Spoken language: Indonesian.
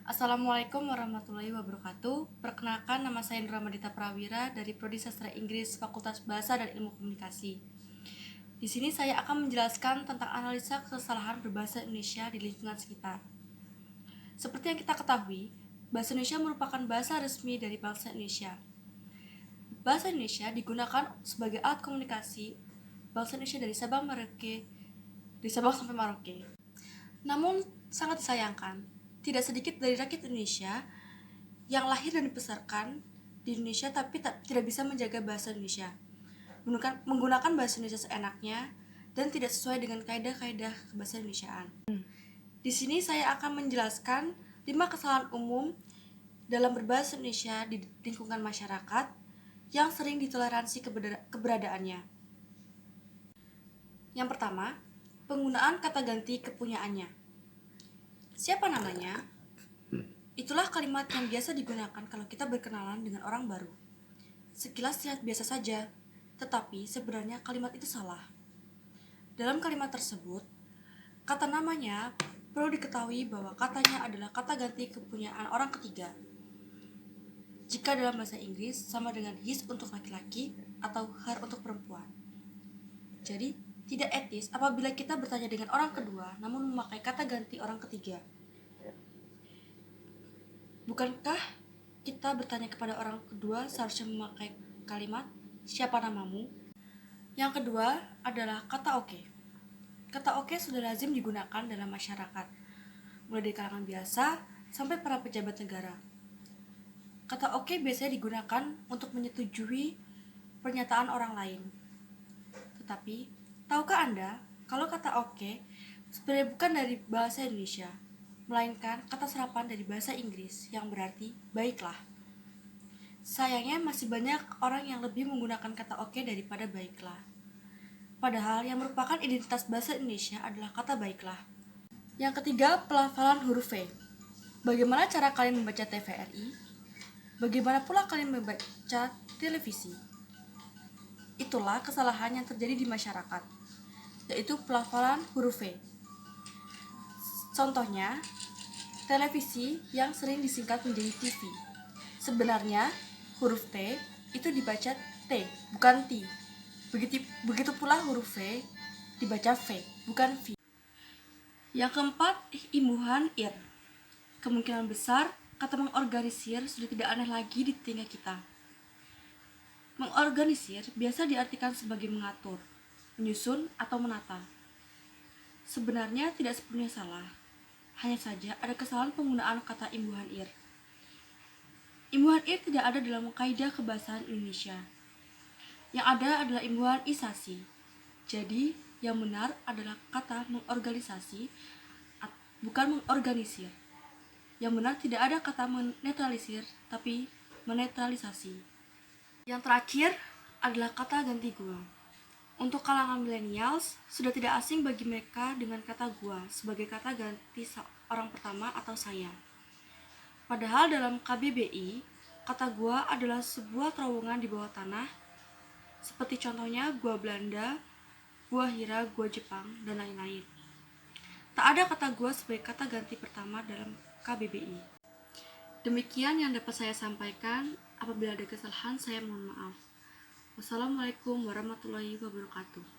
Assalamualaikum warahmatullahi wabarakatuh. Perkenalkan, nama saya Nur Ramadita Prawira dari Prodi Sastra Inggris Fakultas Bahasa dan Ilmu Komunikasi. Di sini saya akan menjelaskan tentang analisa kesalahan berbahasa Indonesia di lingkungan sekitar. Seperti yang kita ketahui, bahasa Indonesia merupakan bahasa resmi dari bangsa Indonesia. Bahasa Indonesia digunakan sebagai alat komunikasi bangsa Indonesia dari Sabang sampai Merauke. Namun sangat disayangkan, tidak sedikit dari rakyat Indonesia yang lahir dan dibesarkan di Indonesia tapi tidak bisa menjaga bahasa Indonesia, menggunakan bahasa Indonesia seenaknya dan tidak sesuai dengan kaidah-kaidah kebahasa Indonesiaan. Di sini saya akan menjelaskan 5 kesalahan umum dalam berbahasa Indonesia di lingkungan masyarakat yang sering ditoleransi keberadaannya. Yang pertama, penggunaan kata ganti kepunyaannya. Siapa namanya? Itulah kalimat yang biasa digunakan kalau kita berkenalan dengan orang baru. Sekilas terlihat biasa saja, tetapi sebenarnya kalimat itu salah. Dalam kalimat tersebut, kata namanya perlu diketahui bahwa katanya adalah kata ganti kepunyaan orang ketiga. Jika dalam bahasa Inggris sama dengan his untuk laki-laki atau her untuk perempuan. Jadi, tidak etis apabila kita bertanya dengan orang kedua namun memakai kata ganti orang ketiga. Bukankah kita bertanya kepada orang kedua seharusnya memakai kalimat siapa namamu? Yang kedua adalah kata oke. Kata oke sudah lazim digunakan dalam masyarakat, mulai dari kalangan biasa sampai para pejabat negara. Kata oke biasanya digunakan untuk menyetujui pernyataan orang lain. Tetapi, tahukah Anda kalau kata oke sebenarnya bukan dari bahasa Indonesia, melainkan kata serapan dari bahasa Inggris yang berarti baiklah. Sayangnya masih banyak orang yang lebih menggunakan kata oke daripada baiklah. Padahal yang merupakan identitas bahasa Indonesia adalah kata baiklah. Yang ketiga, pelafalan huruf V. Bagaimana cara kalian membaca TVRI? Bagaimana pula kalian membaca televisi? Itulah kesalahan yang terjadi di masyarakat, yaitu pelafalan huruf V. Contohnya, televisi yang sering disingkat menjadi TV. Sebenarnya, huruf T itu dibaca T, bukan T. Begitu pula huruf V dibaca V, bukan V. Yang keempat, imbuhan ir. Kemungkinan besar, kata mengorganisir sudah tidak aneh lagi di telinga kita. Mengorganisir biasa diartikan sebagai mengatur, menyusun, atau menata. Sebenarnya tidak sepenuhnya salah. Hanya saja ada kesalahan penggunaan kata imbuhan ir. Imbuhan ir tidak ada dalam kaidah kebahasaan Indonesia. Yang ada adalah imbuhan isasi. Jadi, yang benar adalah kata mengorganisasi, bukan mengorganisir. Yang benar tidak ada kata menetralisir, tapi menetralisasi. Yang terakhir adalah kata ganti gua. Untuk kalangan millennials, sudah tidak asing bagi mereka dengan kata gua sebagai kata ganti orang pertama atau saya. Padahal dalam KBBI, kata gua adalah sebuah terowongan di bawah tanah, seperti contohnya gua Belanda, gua Hira, gua Jepang, dan lain-lain. Tak ada kata gua sebagai kata ganti pertama dalam KBBI. Demikian yang dapat saya sampaikan. Apabila ada kesalahan, saya mohon maaf. Wassalamualaikum warahmatullahi wabarakatuh.